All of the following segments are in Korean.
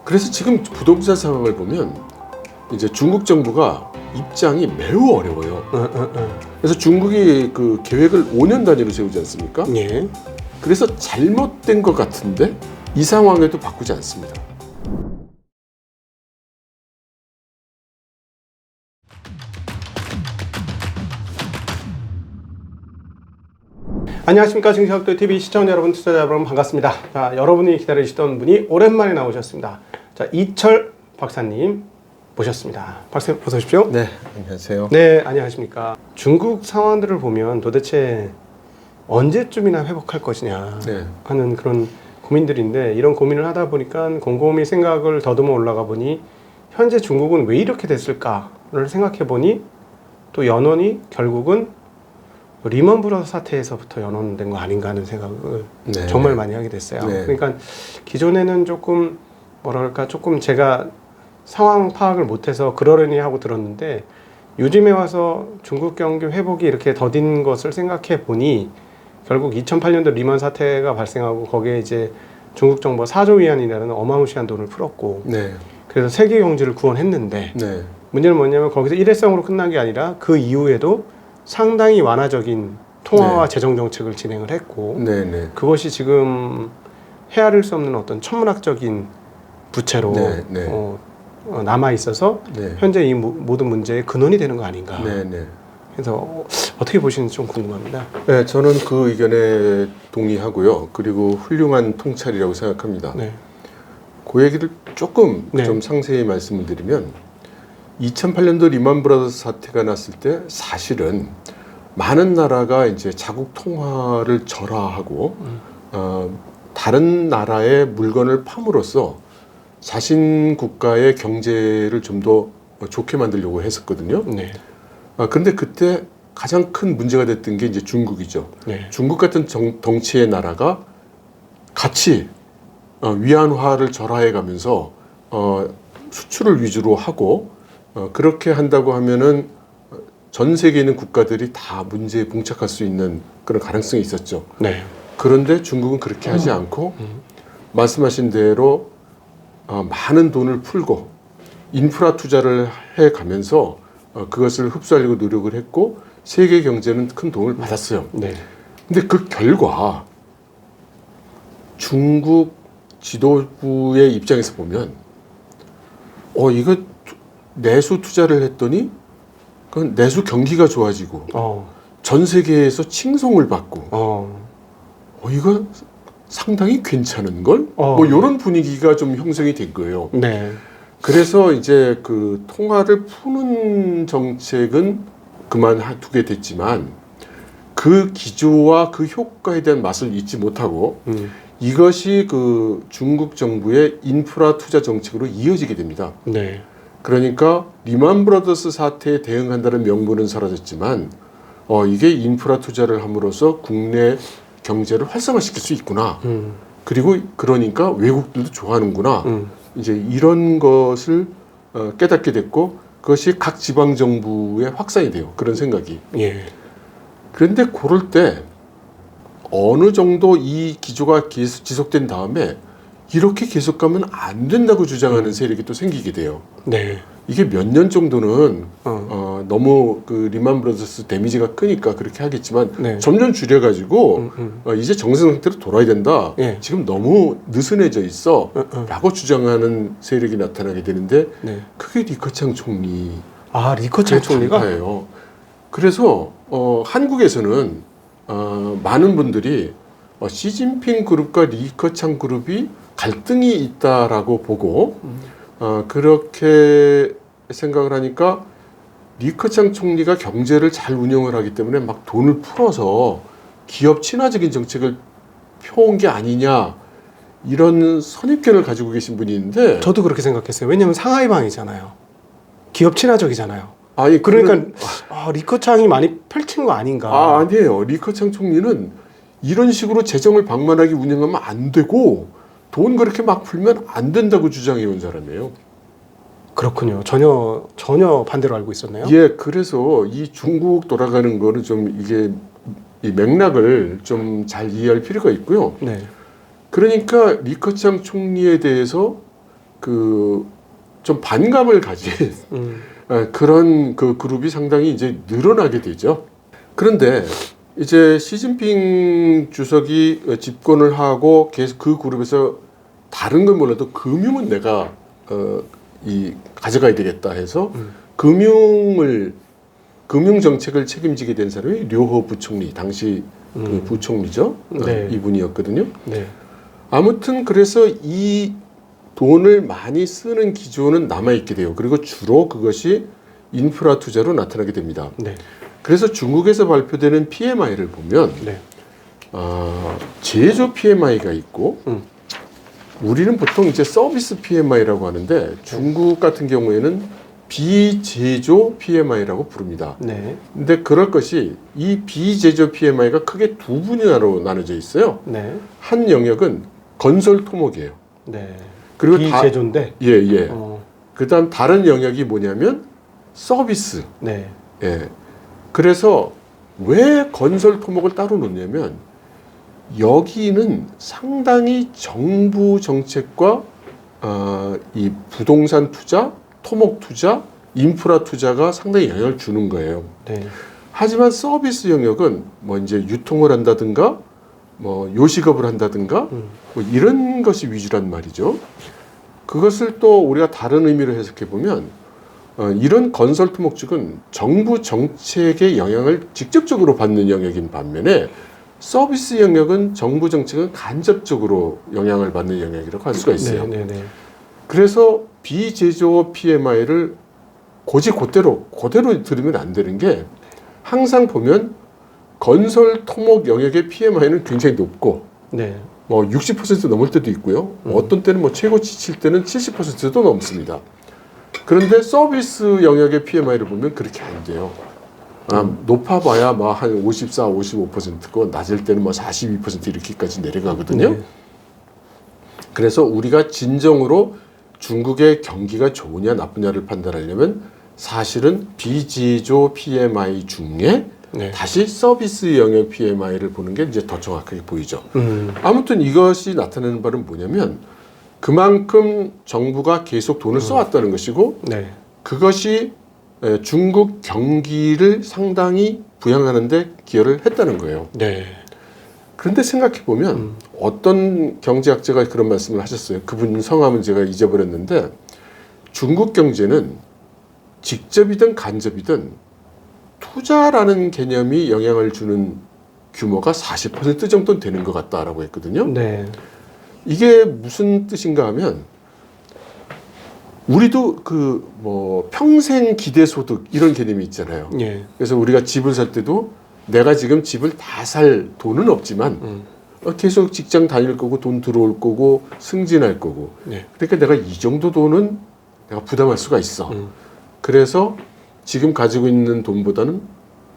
그래서 지금 부동산 상황을 보면 이제 중국 정부가 입장이 매우 어려워요. 그래서 중국이 그 계획을 5년 단위로 세우지 않습니까? 예. 그래서 잘못된 것 같은데 이 상황에도 바꾸지 않습니다. 안녕하십니까. 증시학도TV 시청자 여러분, 투자자 여러분 반갑습니다. 자, 여러분이 기다리시던 분이 오랜만에 나오셨습니다. 자, 이철 박사님 모셨습니다. 박사님 어서 오십시오. 네, 안녕하세요. 네, 안녕하십니까. 중국 상황들을 보면 도대체 언제쯤이나 회복할 것이냐 하는 그런 고민들인데, 이런 고민을 하다 보니까 곰곰이 생각을 더듬어 올라가 보니 현재 중국은 왜 이렇게 됐을까를 생각해 보니 또 연원이 결국은 리먼 브러더스 사태에서부터 연원된 거 아닌가 하는 생각을 정말 많이 하게 됐어요. 그러니까 기존에는 조금 뭐랄까 조금 제가 상황 파악을 못해서 그러려니 하고 들었는데, 요즘에 와서 중국 경기 회복이 이렇게 더딘 것을 생각해 보니 결국 2008년도 리먼 사태가 발생하고 거기에 이제 중국 정부가 4조 위안이라는 어마무시한 돈을 풀었고, 그래서 세계 경제를 구원했는데 문제는 뭐냐면 거기서 일회성으로 끝난 게 아니라 그 이후에도 상당히 완화적인 통화와 재정 정책을 진행을 했고, 그것이 지금 헤아릴 수 없는 어떤 천문학적인 부채로 남아 있어서 현재 이 모든 문제의 근원이 되는 거 아닌가. 그래서 어떻게 보시는지 좀 궁금합니다. 네, 저는 그 의견에 동의하고요. 그리고 훌륭한 통찰이라고 생각합니다. 그 얘기를 조금 좀 상세히 말씀을 드리면, 2008년도 리먼 브라더스 사태가 났을 때 사실은 많은 나라가 이제 자국 통화를 절하하고 다른 나라의 물건을 팜으로써 자신 국가의 경제를 좀 더 좋게 만들려고 했었거든요. 그런데 그때 가장 큰 문제가 됐던 게 이제 중국이죠. 중국 같은 덩치의 나라가 같이 위안화를 절하해 가면서 수출을 위주로 하고, 그렇게 한다고 하면은 전 세계에 있는 국가들이 다 문제에 봉착할 수 있는 그런 가능성이 있었죠. 그런데 중국은 그렇게 하지 않고 말씀하신 대로 많은 돈을 풀고 인프라 투자를 해 가면서 그것을 흡수하려고 노력을 했고, 세계 경제는 큰 도움을 받았어요. 근데 그 결과 중국 지도부의 입장에서 보면 이거 내수 투자를 했더니 그 내수 경기가 좋아지고 전 세계에서 칭송을 받고 이거 상당히 괜찮은 걸? 뭐 이런 분위기가 좀 형성이 된 거예요. 그래서 이제 그 통화를 푸는 정책은 그만두게 됐지만 그 기조와 그 효과에 대한 맛을 잊지 못하고 이것이 그 중국 정부의 인프라 투자 정책으로 이어지게 됩니다. 그러니까 리먼 브러더스 사태에 대응한다는 명분은 사라졌지만 이게 인프라 투자를 함으로써 국내 경제를 활성화시킬 수 있구나. 그리고 그러니까 외국들도 좋아하는구나. 이제 이런 것을 깨닫게 됐고, 그것이 각 지방 정부의 확산이 돼요. 그런 생각이. 그런데 그럴 때 어느 정도 이 기조가 계속 지속된 다음에 이렇게 계속 가면 안 된다고 주장하는 세력이 또 생기게 돼요. 이게 몇 년 정도는 너무 그 리먼 브러더스 데미지가 크니까 그렇게 하겠지만 점점 줄여가지고 이제 정상 상태로 돌아야 된다. 지금 너무 느슨해져 있어 라고 주장하는 세력이 나타나게 되는데, 그게 리커창 총리. 리커창 총리가? 예요. 그래서 한국에서는 많은 분들이 시진핑 그룹과 리커창 그룹이 갈등이 있다라고 보고 그렇게 생각을 하니까 리커창 총리가 경제를 잘 운영을 하기 때문에 막 돈을 풀어서 기업 친화적인 정책을 펴온 게 아니냐, 이런 선입견을 가지고 계신 분이 있는데, 저도 그렇게 생각했어요. 왜냐하면 상하이방이잖아요. 기업 친화적이잖아요. 아니 그러니까 리커창이 많이 펼친 거 아닌가. 아니에요. 리커창 총리는 이런 식으로 재정을 방만하게 운영하면 안 되고 돈 그렇게 막 풀면 안 된다고 주장해 온 사람이에요. 그렇군요. 전혀 반대로 알고 있었네요. 그래서 이 중국 돌아가는 거는 좀 이게 이 맥락을 좀 잘 이해할 필요가 있고요. 그러니까 리커창 총리에 대해서 그 좀 반감을 가진 그런 그 그룹이 상당히 이제 늘어나게 되죠. 그런데 이제 시진핑 주석이 집권을 하고 계속 그 그룹에서 다른 건 몰라도 금융은 내가 가져가야 되겠다 해서 금융 정책을 책임지게 된 사람이 류호 부총리, 당시 그 부총리죠. 네. 이분이었거든요. 네. 아무튼 그래서 이 돈을 많이 쓰는 기조는 남아있게 돼요. 그리고 주로 그것이 인프라 투자로 나타나게 됩니다. 네. 그래서 중국에서 발표되는 PMI를 보면 네. 제조 PMI가 있고 우리는 보통 이제 서비스 PMI라고 하는데 중국 같은 경우에는 비제조 PMI라고 부릅니다. 네. 근데 그럴 것이 이 비제조 PMI가 크게 두 분야로 나눠져 있어요. 네. 한 영역은 건설 토목이에요. 네. 그리고 비제조인데. 예. 그다음 다른 영역이 뭐냐면 서비스. 네. 예. 그래서 왜 건설 토목을 따로 놓냐면 여기는 상당히 정부 정책과 이 부동산 투자, 토목 투자, 인프라 투자가 상당히 영향을 주는 거예요. 네. 하지만 서비스 영역은 뭐 이제 유통을 한다든가 뭐 요식업을 한다든가 뭐 이런 것이 위주란 말이죠. 그것을 또 우리가 다른 의미로 해석해 보면 이런 건설 토목 쪽은 정부 정책의 영향을 직접적으로 받는 영역인 반면에 서비스 영역은 정부 정책은 간접적으로 영향을 받는 영역이라고 할 수가 있어요. 네. 그래서 비제조 PMI를 그대로 들으면 안 되는 게 항상 보면 건설 토목 영역의 PMI는 굉장히 높고 네. 뭐 60% 넘을 때도 있고요. 어떤 때는 뭐 최고치 칠 때는 70%도 넘습니다. 그런데 서비스 영역의 PMI를 보면 그렇게 안 돼요. 높아봐야 뭐 한 54, 55%고 낮을 때는 뭐 42% 이렇게까지 내려가거든요. 네. 그래서 우리가 진정으로 중국의 경기가 좋으냐 나쁘냐를 판단하려면 사실은 비제조 PMI 중에 네. 다시 서비스 영역 PMI를 보는 게 이제 더 정확하게 보이죠. 아무튼 이것이 나타내는 바는 뭐냐면 그만큼 정부가 계속 돈을 써왔다는 것이고 네. 그것이 중국 경기를 상당히 부양하는 데 기여를 했다는 거예요. 네. 그런데 생각해 보면 어떤 경제학자가 그런 말씀을 하셨어요. 그분 성함은 제가 잊어버렸는데 중국 경제는 직접이든 간접이든 투자라는 개념이 영향을 주는 규모가 40% 정도 되는 것 같다라고 했거든요. 네. 이게 무슨 뜻인가 하면 우리도 그 뭐 평생 기대소득 이런 개념이 있잖아요. 예. 그래서 우리가 집을 살 때도 내가 지금 집을 다 살 돈은 없지만 계속 직장 다닐 거고 돈 들어올 거고 승진할 거고 네. 그러니까 내가 이 정도 돈은 내가 부담할 수가 있어. 그래서 지금 가지고 있는 돈보다는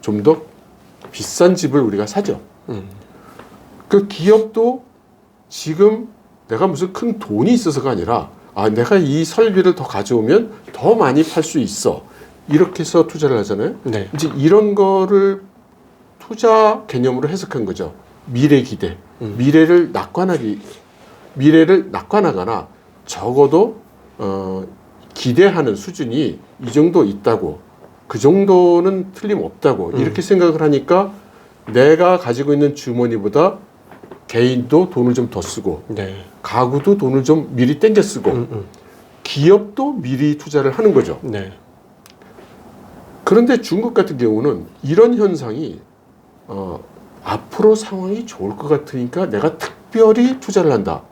좀 더 비싼 집을 우리가 사죠. 그 기업도 지금 내가 무슨 큰 돈이 있어서가 아니라 내가 이 설비를 더 가져오면 더 많이 팔 수 있어. 이렇게 해서 투자를 하잖아요. 네. 이제 이런 거를 투자 개념으로 해석한 거죠. 미래 기대. 미래를 낙관하거나 적어도 기대하는 수준이 이 정도 있다고, 그 정도는 틀림없다고 이렇게 생각을 하니까 내가 가지고 있는 주머니보다 개인도 돈을 좀 더 쓰고 네. 가구도 돈을 좀 미리 땡겨 쓰고 기업도 미리 투자를 하는 거죠. 네. 그런데 중국 같은 경우는 이런 현상이 앞으로 상황이 좋을 것 같으니까 내가 특별히 투자를 한다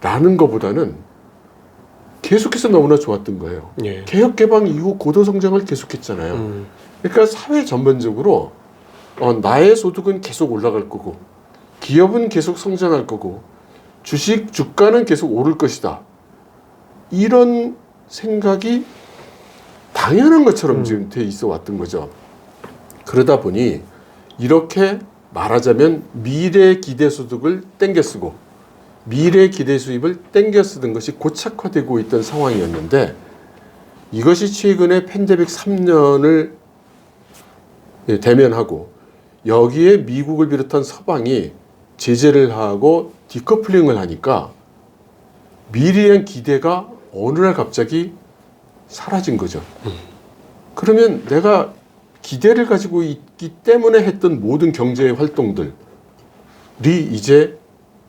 라는 것보다는 계속해서 너무나 좋았던 거예요. 예. 개혁개방 이후 고도성장을 계속했잖아요. 그러니까 사회 전반적으로 나의 소득은 계속 올라갈 거고 기업은 계속 성장할 거고 주가는 계속 오를 것이다. 이런 생각이 당연한 것처럼 지금 돼 있어 왔던 거죠. 그러다 보니 이렇게 말하자면 미래 기대 소득을 땡겨 쓰고 미래 기대 수입을 땡겨 쓰던 것이 고착화되고 있던 상황이었는데 이것이 최근에 팬데믹 3년을 대면하고 여기에 미국을 비롯한 서방이 제재를 하고 디커플링을 하니까 미래의 기대가 어느 날 갑자기 사라진 거죠. 그러면 내가 기대를 가지고 있기 때문에 했던 모든 경제 활동들이 이제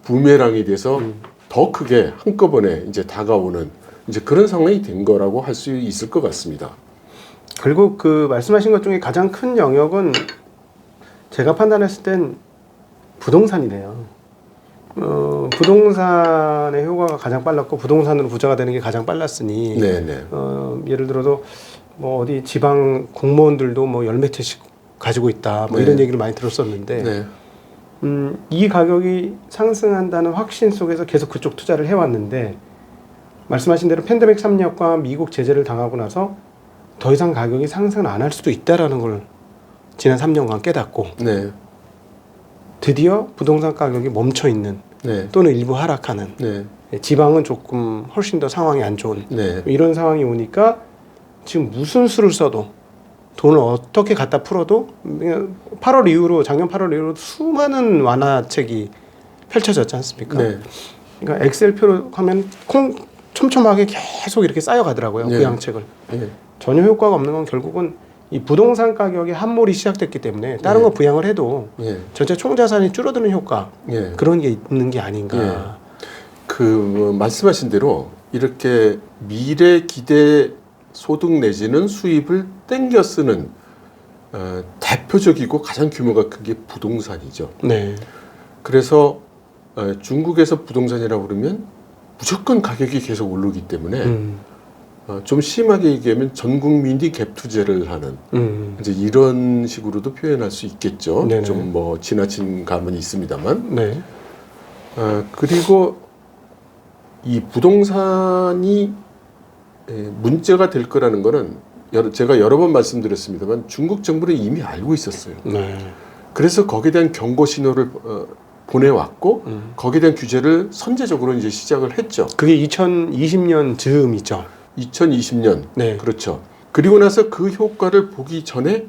부메랑이 돼서 더 크게 한꺼번에 이제 다가오는 이제 그런 상황이 된 거라고 할 수 있을 것 같습니다. 그리고 그 말씀하신 것 중에 가장 큰 영역은 제가 판단했을 땐 부동산이네요. 부동산의 효과가 가장 빨랐고 부동산으로 부자가 되는 게 가장 빨랐으니 네네. 예를 들어서 뭐 어디 지방 공무원들도 뭐 열 몇 채씩 가지고 있다 뭐 네. 이런 얘기를 많이 들었었는데 네. 이 가격이 상승한다는 확신 속에서 계속 그쪽 투자를 해왔는데 말씀하신 대로 팬데믹 삼력과 미국 제재를 당하고 나서 더 이상 가격이 상승을 안 할 수도 있다라는 걸 지난 3년간 깨닫고 네. 드디어 부동산 가격이 멈춰 있는 네. 또는 일부 하락하는 네. 지방은 조금 훨씬 더 상황이 안 좋은 네. 이런 상황이 오니까 지금 무슨 수를 써도 돈을 어떻게 갖다 풀어도 8월 이후로 작년 8월 이후로 수많은 완화책이 펼쳐졌지 않습니까? 네. 그러니까 엑셀표로 하면 촘촘하게 계속 이렇게 쌓여가더라고요. 네. 부양책을. 네. 전혀 효과가 없는 건 결국은 이 부동산 가격의 함몰이 시작됐기 때문에 다른 거 부양을 해도 네. 전체 총자산이 줄어드는 효과 네. 그런 게 있는 게 아닌가. 네. 그 말씀하신 대로 이렇게 미래 기대 소득 내지는 수입을 땡겨 쓰는 대표적이고 가장 규모가 큰 게 부동산이죠. 네. 그래서 중국에서 부동산이라고 그러면 무조건 가격이 계속 오르기 때문에 좀 심하게 얘기하면 전 국민이 갭 투자를 하는 이제 이런 식으로도 표현할 수 있겠죠. 네네. 좀 뭐 지나친 감은 있습니다만. 네. 그리고 이 부동산이 문제가 될 거라는 거는 제가 여러 번 말씀드렸습니다만 중국 정부는 이미 알고 있었어요. 네. 그래서 거기에 대한 경고 신호를 보내왔고 거기에 대한 규제를 선제적으로 이제 시작을 했죠. 그게 2020년 즈음이죠. 2020년. 네. 그렇죠. 그리고 나서 그 효과를 보기 전에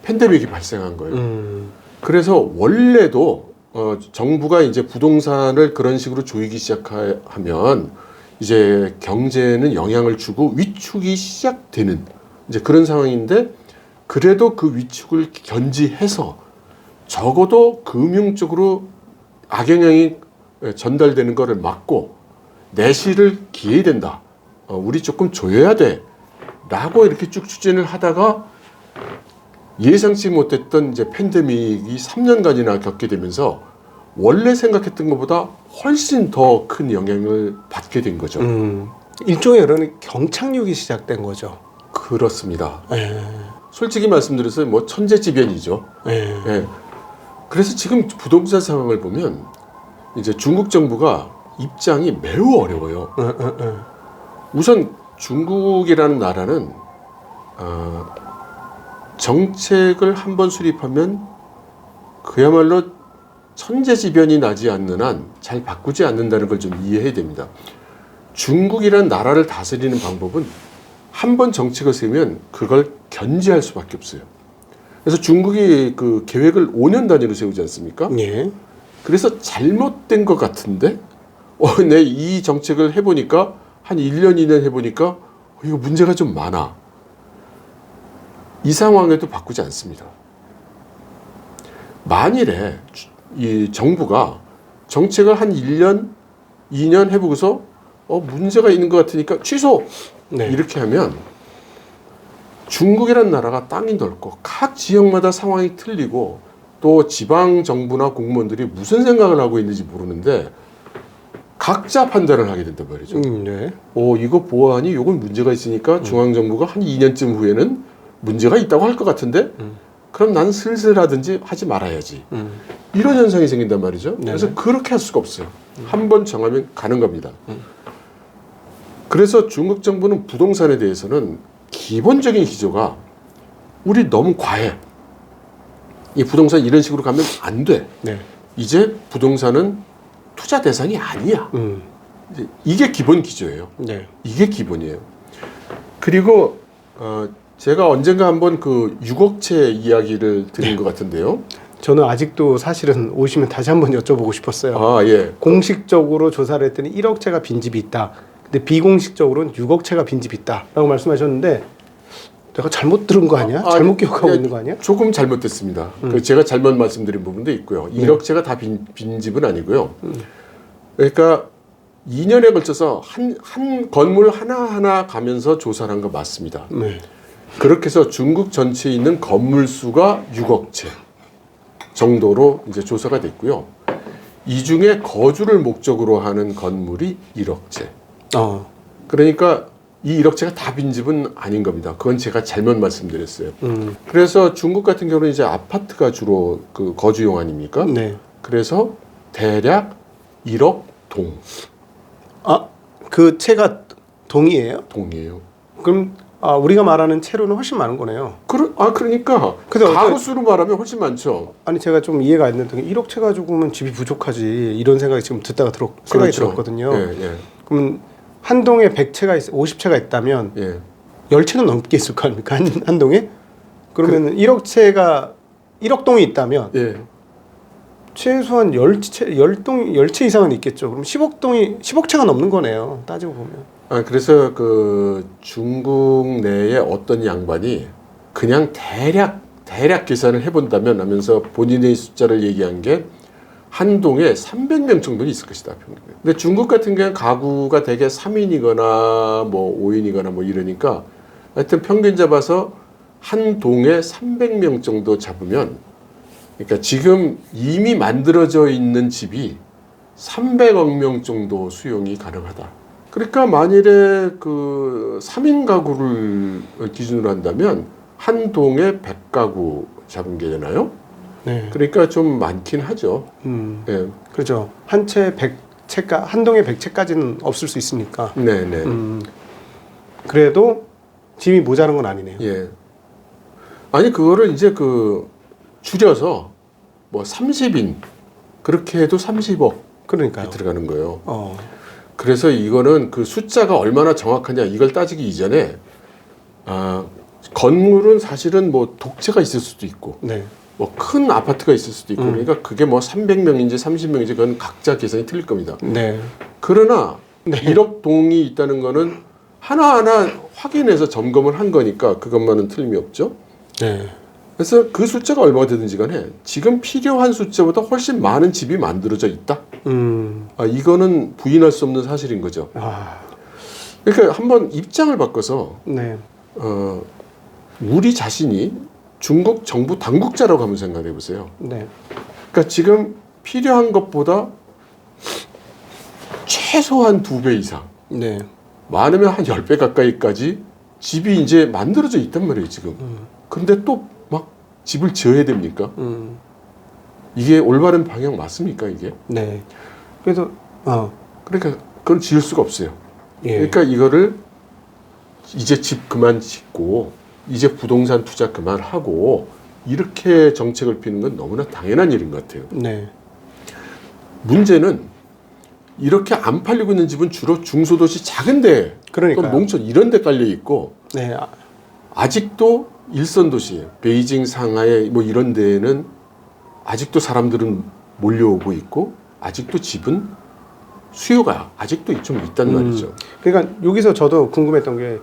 팬데믹이 발생한 거예요. 그래서 원래도 정부가 이제 부동산을 그런 식으로 조이기 시작하면 이제 경제는 영향을 주고 위축이 시작되는 이제 그런 상황인데 그래도 그 위축을 견지해서 적어도 금융 쪽으로 악영향이 전달되는 것을 막고 내실을 기해야 된다. 우리 조금 조여야 돼. 라고 이렇게 쭉 추진을 하다가 예상치 못했던 이제 팬데믹이 3년간이나 겪게 되면서 원래 생각했던 것보다 훨씬 더 큰 영향을 받게 된 거죠. 일종의 이런 경착륙이 시작된 거죠. 그렇습니다. 네. 솔직히 말씀드려서 뭐 천재지변이죠. 네. 예. 그래서 지금 부동산 상황을 보면 이제 중국 정부가 입장이 매우 어려워요. 우선 중국이라는 나라는 정책을 한번 수립하면 그야말로 천재지변이 나지 않는 한 잘 바꾸지 않는다는 걸 좀 이해해야 됩니다. 중국이라는 나라를 다스리는 방법은 한번 정책을 세우면 그걸 견제할 수밖에 없어요. 그래서 중국이 그 계획을 5년 단위로 세우지 않습니까? 예. 그래서 잘못된 것 같은데 내 이 정책을 해보니까 한 1년, 2년 해보니까 이거 문제가 좀 많아. 이 상황에도 바꾸지 않습니다. 만일에 이 정부가 정책을 한 1년, 2년 해보고서 문제가 있는 것 같으니까 취소! 네. 이렇게 하면 중국이라는 나라가 땅이 넓고 각 지역마다 상황이 틀리고 또 지방 정부나 공무원들이 무슨 생각을 하고 있는지 모르는데 각자 판단을 하게 된단 말이죠. 네. 이거 보아하니 이건 문제가 있으니까 중앙정부가 한 2년쯤 후에는 문제가 있다고 할 것 같은데 그럼 난 슬슬 하든지 하지 말아야지. 이런 현상이 생긴단 말이죠. 네네. 그래서 그렇게 할 수가 없어요. 한 번 정하면 가는 겁니다. 그래서 중국 정부는 부동산에 대해서는 기본적인 기조가 우리 너무 과해. 이 부동산 이런 식으로 가면 안 돼. 네. 이제 부동산은 투자 대상이 아니야. 이게 기본 기조예요. 네. 이게 기본이에요. 그리고 제가 언젠가 한번 그 6억채 이야기를 드린 것 같은데요. 저는 아직도 사실은 오시면 다시 한번 여쭤보고 싶었어요. 아, 예. 공식적으로 조사를 했더니 1억 채가 빈집이 있다. 근데 비공식적으로는 6억 채가 빈집이 있다라고 말씀하셨는데 내가 잘못 들은 거 아니야? 잘못 기억하고 있는 거 아니야? 조금 잘못됐습니다. 그 제가 잘못 말씀드린 부분도 있고요. 1억 채가 다 빈집은 아니고요. 그러니까 2년에 걸쳐서 한 건물 하나하나 가면서 조사를 한 거 맞습니다. 네. 그렇게 해서 중국 전체에 있는 건물 수가 6억 채 정도로 이제 조사가 됐고요. 이 중에 거주를 목적으로 하는 건물이 1억 채. 그러니까 이 1억 채가 다 빈집은 아닌 겁니다. 그건 제가 잘못 말씀드렸어요. 그래서 중국 같은 경우는 이제 아파트가 주로 그 거주용 아닙니까? 네. 그래서 대략 1억 동. 그 채가 동이에요? 동이에요. 그럼 우리가 말하는 채로는 훨씬 많은 거네요. 그러니까 가구 수로 말하면 훨씬 많죠. 아니 제가 좀 이해가 안 됐던 게 1억 채 가지고는 집이 부족하지 이런 생각이 지금 듣다가 생각이 들었거든요. 예. 그러면 한 동에 100채가 50채가 있다면 예. 10채는 넘게 있을 거 아닙니까? 한 동에? 그러면 1억 채가 1억 동이 있다면 예. 최소한 10채 이상은 있겠죠. 그럼 10억 채가 넘는 거네요. 따지고 보면. 그래서 그 중국 내에 어떤 양반이 그냥 대략 계산을 해본다면 하면서 본인의 숫자를 얘기한 게 한 동에 300명 정도는 있을 것이다. 근데 중국 같은 경우는 가구가 대개 3인이거나 뭐 5인이거나 뭐 이러니까 하여튼 평균 잡아서 한 동에 300명 정도 잡으면 그러니까 지금 이미 만들어져 있는 집이 300억 명 정도 수용이 가능하다. 그러니까 만일에 그 3인 가구를 기준으로 한다면 한 동에 100가구 잡은 게 되나요? 네. 그러니까 좀 많긴 하죠. 네. 그렇죠. 한 동에 100채까지는 없을 수 있으니까. 네네. 그래도 집이 모자란 건 아니네요. 예. 아니 그거를 이제 그 줄여서 뭐 30인 그렇게 해도 30억 그러니까요. 들어가는 거예요. 그래서 이거는 그 숫자가 얼마나 정확하냐 이걸 따지기 이전에 건물은 사실은 뭐 독채가 있을 수도 있고 네. 뭐 큰 아파트가 있을 수도 있고 그러니까 그게 뭐 300명인지 30명인지 그건 각자 계산이 틀릴 겁니다. 네. 그러나 1억 동이 있다는 거는 하나하나 확인해서 점검을 한 거니까 그것만은 틀림이 없죠. 네. 그래서 그 숫자가 얼마가 되든지 간에 지금 필요한 숫자보다 훨씬 많은 집이 만들어져 있다. 이거는 부인할 수 없는 사실인 거죠. 그러니까 한번 입장을 바꿔서 네. 우리 자신이 중국 정부 당국자라고 한번 생각해 보세요. 네. 그러니까 지금 필요한 것보다 최소한 2배 이상, 네. 많으면 한 10배 가까이까지 집이 이제 만들어져 있단 말이에요, 지금. 근데 또 막 집을 지어야 됩니까? 이게 올바른 방향 맞습니까, 이게? 네. 그래서 그러니까 그걸 지을 수가 없어요. 예. 그러니까 이거를 이제 집 그만 짓고 이제 부동산 투자 그만하고 이렇게 정책을 피는 건 너무나 당연한 일인 것 같아요. 네. 문제는 이렇게 안 팔리고 있는 집은 주로 중소도시 작은데 또 농촌 이런 데 깔려 있고 네. 아직도 일선도시 베이징, 상하이 뭐 이런 데에는 아직도 사람들은 몰려오고 있고 아직도 집은 수요가 아직도 좀 있단 말이죠. 그러니까 여기서 저도 궁금했던 게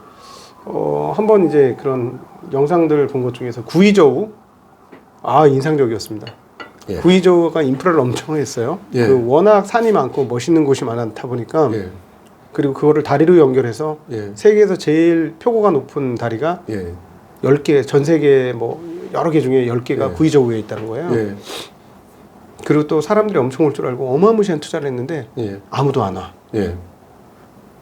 한번 이제 그런 영상들 본 것 중에서 구이저우 인상적이었습니다. 예. 구이저우가 인프라를 엄청 했어요. 예. 그 워낙 산이 많고 멋있는 곳이 많다 보니까 예. 그리고 그거를 다리로 연결해서 예. 세계에서 제일 표고가 높은 다리가 예. 10개, 전 세계 뭐 여러 개 중에 10개가 예. 구이저우에 있다는 거예요. 예. 그리고 또 사람들이 엄청 올 줄 알고 어마무시한 투자를 했는데 예. 아무도 안 와. 예.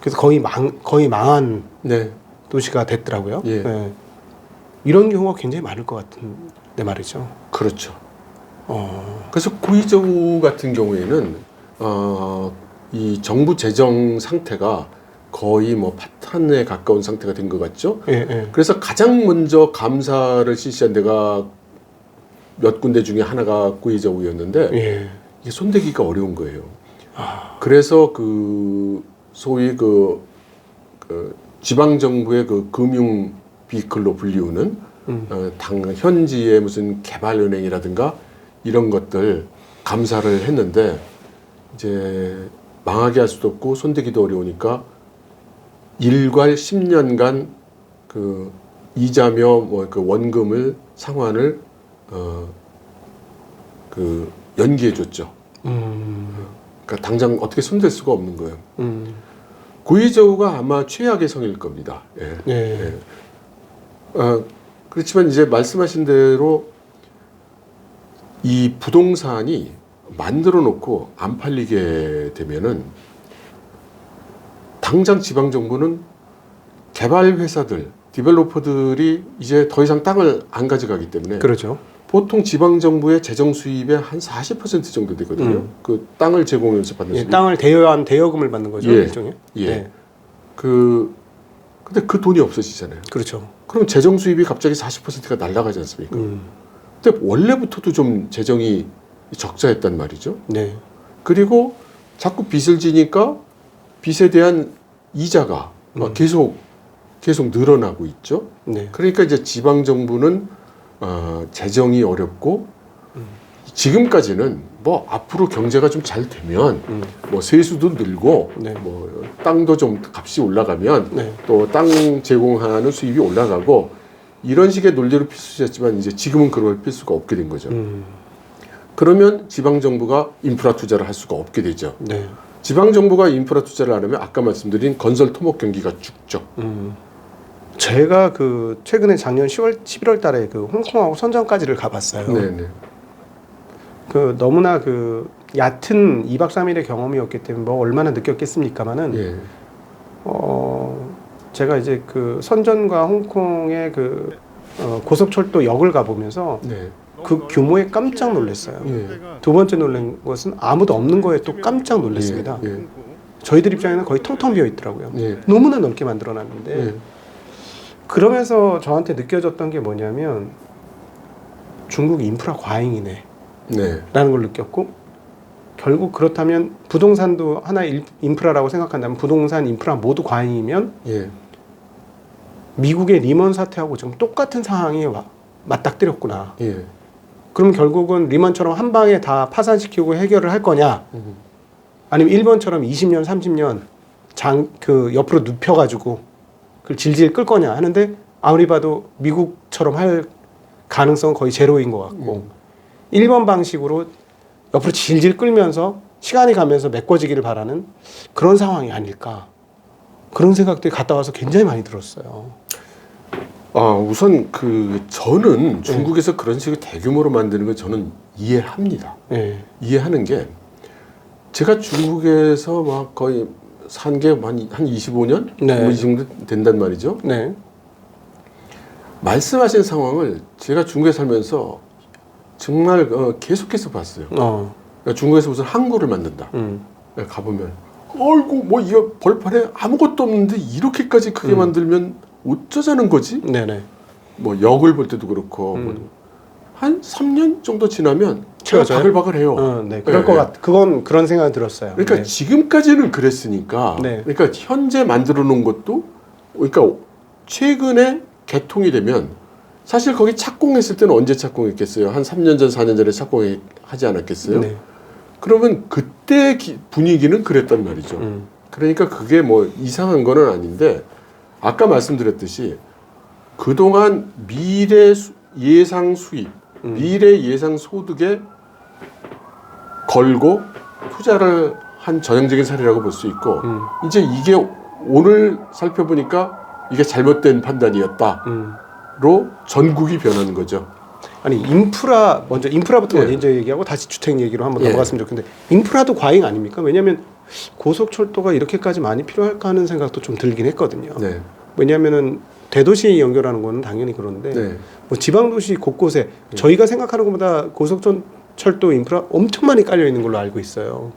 그래서 거의 망한 네. 도시가 됐더라고요. 예. 네. 이런 경우가 굉장히 많을 것 같은데 말이죠. 그렇죠. 그래서 구이저우 같은 경우에는 이 정부 재정 상태가 거의 뭐 파탄에 가까운 상태가 된 것 같죠. 예, 예. 그래서 가장 먼저 감사를 실시한 데가 몇 군데 중에 하나가 구이저우였는데 예. 이게 손대기가 어려운 거예요. 그래서 그 소위 그 지방 정부의 그 금융 비클로 불리우는 현지의 무슨 개발은행이라든가 이런 것들 감사를 했는데 이제 망하게 할 수도 없고 손대기도 어려우니까 일괄 10년간 그 이자며 뭐 그 원금을 상환을 그 연기해 줬죠. 그러니까 당장 어떻게 손댈 수가 없는 거예요. 고이저우가 아마 최악의 성일 겁니다. 예. 예. 예. 그렇지만 이제 말씀하신 대로 이 부동산이 만들어 놓고 안 팔리게 되면은 당장 지방 정부는 개발 회사들, 디벨로퍼들이 이제 더 이상 땅을 안 가져가기 때문에 그렇죠. 보통 지방 정부의 재정 수입의 한 40% 정도 되거든요. 그 땅을 제공해서 받는 예, 수입. 땅을 대여한 대여금을 받는 거죠. 예. 일종의. 예. 예. 근데 그 돈이 없어지잖아요. 그렇죠. 그럼 재정 수입이 갑자기 40%가 날아가지 않습니까? 근데 원래부터도 좀 재정이 적자였단 말이죠. 네. 그리고 자꾸 빚을 지니까 빚에 대한 이자가 계속 늘어나고 있죠. 네. 그러니까 이제 지방 정부는 재정이 어렵고 지금까지는 뭐 앞으로 경제가 좀 잘 되면 뭐 세수도 늘고 네. 뭐 땅도 좀 값이 올라가면 네. 또 땅 제공하는 수입이 올라가고 이런 식의 논리로 필수였지만 이제 지금은 그럴 필수가 없게 된 거죠. 그러면 지방 정부가 인프라 투자를 할 수가 없게 되죠. 네. 지방 정부가 인프라 투자를 하려면 아까 말씀드린 건설 토목 경기가 죽죠. 제가 그 최근에 작년 11월 달에 그 홍콩하고 선전까지를 가봤어요. 네네. 그 너무나 그 얕은 2박 3일의 경험이었기 때문에 뭐 얼마나 느꼈겠습니까마는 예. 제가 이제 그 선전과 홍콩의 그 고속철도 역을 가보면서 네. 그 규모에 깜짝 놀랐어요. 예. 두 번째 놀란 것은 아무도 없는 거에 또 깜짝 놀랐습니다. 예. 저희들 입장에는 거의 텅텅 비어 있더라고요. 예. 너무나 넓게 만들어놨는데 예. 그러면서 저한테 느껴졌던 게 뭐냐면 중국 인프라 과잉이네 네. 라는 걸 느꼈고, 결국 그렇다면 부동산도 하나의 인프라라고 생각한다면 부동산 인프라 모두 과잉이면 예. 미국의 리먼 사태하고 지금 똑같은 상황이 맞닥뜨렸구나. 예. 그럼 결국은 리먼처럼 한 방에 다 파산시키고 해결을 할 거냐, 아니면 일본처럼 20년 30년 그 옆으로 눕혀가지고 그걸 질질 끌 거냐 하는데, 아무리 봐도 미국처럼 할 가능성은 거의 제로인 것 같고, 일본 방식으로 옆으로 질질 끌면서 시간이 가면서 메꿔지기를 바라는 그런 상황이 아닐까, 그런 생각들이 갔다 와서 굉장히 많이 들었어요. 우선 저는 중국에서 그런 식의 대규모로 만드는 걸 저는 이해합니다. 네. 이해하는 게, 제가 중국에서 막 거의 산 게 한 25년? 네. 뭐 이 정도 된단 말이죠. 네. 말씀하신 상황을 제가 중국에 살면서 정말 계속해서 봤어요. 그러니까 중국에서 무슨 항구를 만든다. 가보면 어이구 뭐 이거 벌판에 아무것도 없는데 이렇게까지 크게 만들면 어쩌자는 거지? 네네. 뭐 역을 볼 때도 그렇고 한 3년 정도 지나면 채워져요? 바글바글해요. 네, 그럴 것 같. 그건 그런 생각이 들었어요. 그러니까 네. 지금까지는 그랬으니까. 네. 그러니까 현재 만들어 놓은 것도, 그러니까 최근에 개통이 되면, 사실 거기 착공했을 때는 언제 착공했겠어요? 한 3년 전, 4년 전에 착공하지 않았겠어요? 네. 그러면 그때 분위기는 그랬단 말이죠. 그러니까 그게 뭐 이상한 거는 아닌데, 아까 말씀드렸듯이 그동안 미래 예상 수입, 미래 예상 소득에 걸고 투자를 한 전형적인 사례라고 볼 수 있고, 이제 이게 오늘 살펴보니까 이게 잘못된 판단이었다로 전국이 변하는 거죠. 아니 먼저 인프라부터 예. 먼저 얘기하고 다시 주택 얘기로 한번 예. 넘어갔으면 좋겠는데, 인프라도 과잉 아닙니까? 왜냐하면 고속철도가 이렇게까지 많이 필요할까 하는 생각도 좀 들긴 했거든요. 네. 왜냐하면은 대도시 연결하는 거는 당연히 그런데 네. 뭐 지방도시 곳곳에 저희가 생각하는 것보다 고속철도 인프라 엄청 많이 깔려 있는 걸로 알고 있어요.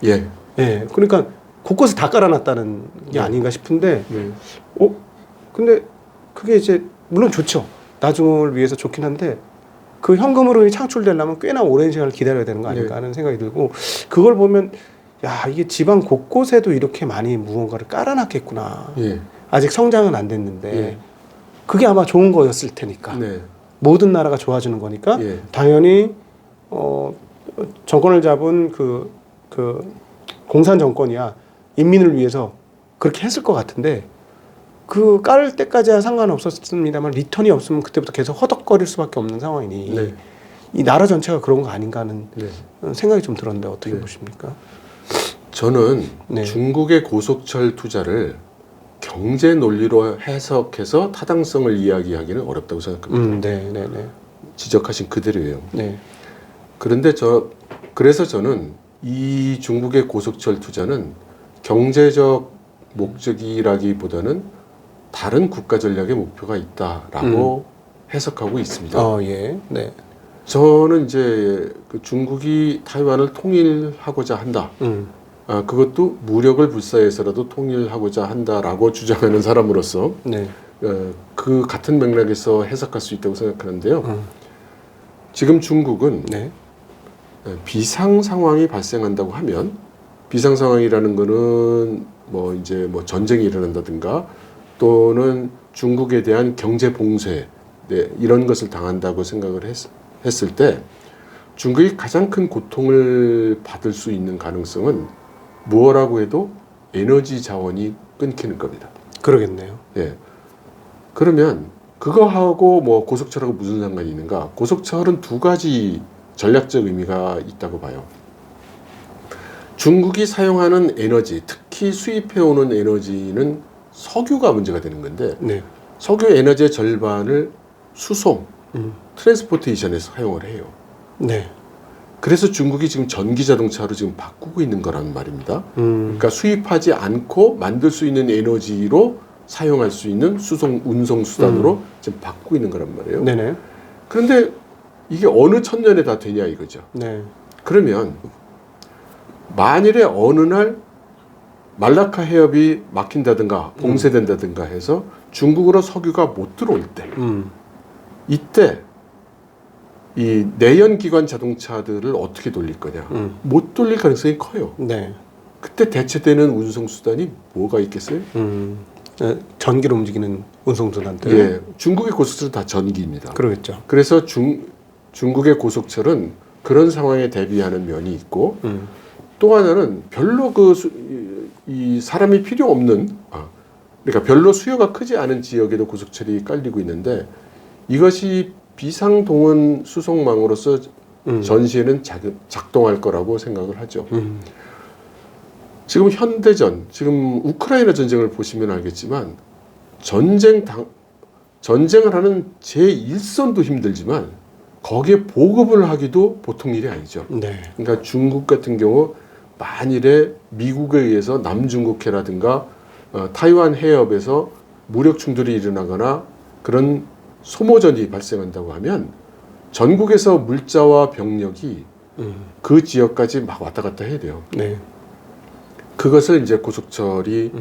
예. 예, 그러니까 곳곳에 다 깔아놨다는 게 아닌가 싶은데, 네. 근데 그게 이제 물론 좋죠. 나중을 위해서 좋긴 한데 그 현금 흐름이 창출되려면 꽤나 오랜 시간을 기다려야 되는 거 아닐까 하는 생각이 들고, 그걸 보면 야, 이게 지방 곳곳에도 이렇게 많이 무언가를 깔아놨겠구나. 예. 아직 성장은 안 됐는데 예. 그게 아마 좋은 거였을 테니까. 네. 모든 나라가 좋아지는 거니까 예. 당연히 정권을 잡은 그 공산 정권이야 인민을 위해서 그렇게 했을 것 같은데, 그 깔을 때까지야 상관없었습니다만 리턴이 없으면 그때부터 계속 허덕거릴 수밖에 없는 상황이니 네. 이 나라 전체가 그런 거 아닌가 하는 네. 생각이 좀 들었는데 어떻게 네. 보십니까? 저는 네. 중국의 고속철 투자를 경제 논리로 해석해서 타당성을 이야기하기는 어렵다고 생각합니다. 네. 지적하신 그대로예요. 네. 그런데 그래서 저는 이 중국의 고속철 투자는 경제적 목적이라기보다는 다른 국가 전략의 목표가 있다라고 해석하고 있습니다. 예. 네. 저는 이제 그 중국이 타이완을 통일하고자 한다. 그것도 무력을 불사해서라도 통일하고자 한다라고 주장하는 사람으로서 네. 그 같은 맥락에서 해석할 수 있다고 생각하는데요. 지금 중국은 네. 비상 상황이 발생한다고 하면 비상 상황이라는 거는 뭐 이제 뭐 전쟁이 일어난다든가 또는 중국에 대한 경제 봉쇄 이런 것을 당한다고 생각을 했을 때 중국이 가장 큰 고통을 받을 수 있는 가능성은 무엇라고 해도 에너지 자원이 끊기는 겁니다. 그러겠네요. 예. 그러면 그거하고 뭐 고속철하고 무슨 상관이 있는가? 고속철은 두 가지 전략적 의미가 있다고 봐요. 중국이 사용하는 에너지, 특히 수입해오는 에너지는 석유가 문제가 되는 건데 네. 석유 에너지의 절반을 수송, 트랜스포테이션에서 사용을 해요. 네. 그래서 중국이 지금 전기 자동차로 지금 바꾸고 있는 거란 말입니다. 그러니까 수입하지 않고 만들 수 있는 에너지로 사용할 수 있는 수송, 운송 수단으로 지금 바꾸고 있는 거란 말이에요. 네네. 그런데 이게 어느 천년에 다 되냐 이거죠. 네. 그러면 만일에 어느 날 말라카 해협이 막힌다든가 봉쇄된다든가 해서 중국으로 석유가 못 들어올 때 이때 이 내연기관 자동차들을 어떻게 돌릴 거냐. 못 돌릴 가능성이 커요. 네. 그때 대체되는 운송수단이 뭐가 있겠어요? 전기로 움직이는 운송수단들. 예, 중국의 고속철은 다 전기입니다. 그러겠죠. 그래서 중국의 고속철은 그런 상황에 대비하는 면이 있고 또 하나는 별로 이 사람이 필요 없는 그러니까 별로 수요가 크지 않은 지역에도 고속철이 깔리고 있는데 이것이 비상동원 수송망으로서 전시에는 작동할 거라고 생각을 하죠. 지금 현대전, 지금 우크라이나 전쟁을 보시면 알겠지만 전쟁을 하는 제1선도 힘들지만 거기에 보급을 하기도 보통 일이 아니죠. 네. 그러니까 중국 같은 경우 만일에 미국에 의해서 남중국해라든가 타이완 해협에서 무력 충돌이 일어나거나 그런 소모전이 발생한다고 하면 전국에서 물자와 병력이 그 지역까지 막 왔다 갔다 해야 돼요. 네. 그것을 이제 고속철이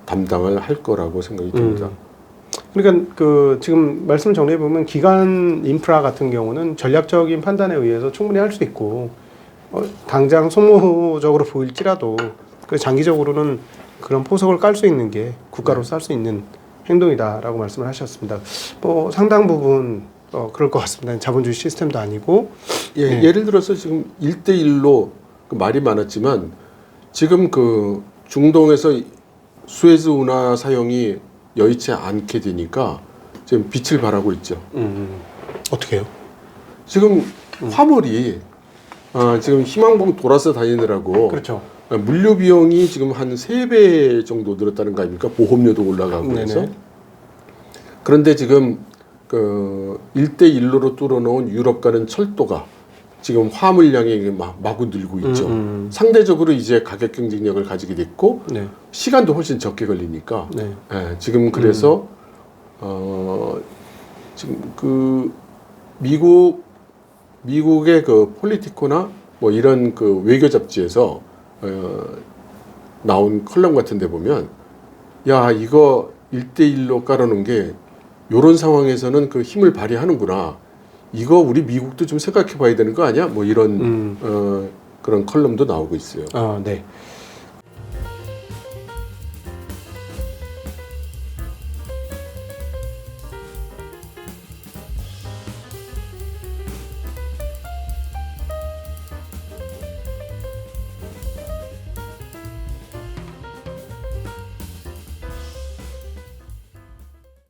담당을 할 거라고 생각이 듭니다. 그러니까 그 지금 말씀 정리해 보면 기간 인프라 같은 경우는 전략적인 판단에 의해서 충분히 할 수 있고 당장 소모적으로 보일지라도 그 장기적으로는 그런 포석을 깔 수 있는 게 국가로서 할 수 있는 행동이다라고 말씀을 하셨습니다. 뭐 상당 부분 그럴 것 같습니다. 자본주의 시스템도 아니고. 예, 네. 예를 들어서 지금 1대1로 말이 많았지만 지금 그 중동에서 수에즈 운하 사용이 여의치 않게 되니까 지금 빛을 발하고 있죠. 어떻게 해요? 지금 화물이 지금 희망봉 돌아서 다니느라고 그렇죠. 물류 비용이 지금 한 3배 정도 늘었다는 거 아닙니까? 보험료도 올라가고 해서. 그런데 지금 그 1대1로로 뚫어놓은 유럽 가는 철도가 지금 화물량이 마구 늘고 있죠. 상대적으로 이제 가격 경쟁력을 가지게 됐고 네. 시간도 훨씬 적게 걸리니까 네. 지금 그래서 지금 그 미국의 그 폴리티코나 뭐 이런 그 외교 잡지에서 나온 컬럼 같은 데 보면 야 이거 1대1로 깔아놓은 게 요런 상황에서는 그 힘을 발휘하는구나. 이거 우리 미국도 좀 생각해 봐야 되는 거 아니야? 뭐 이런 그런 컬럼도 나오고 있어요. 네.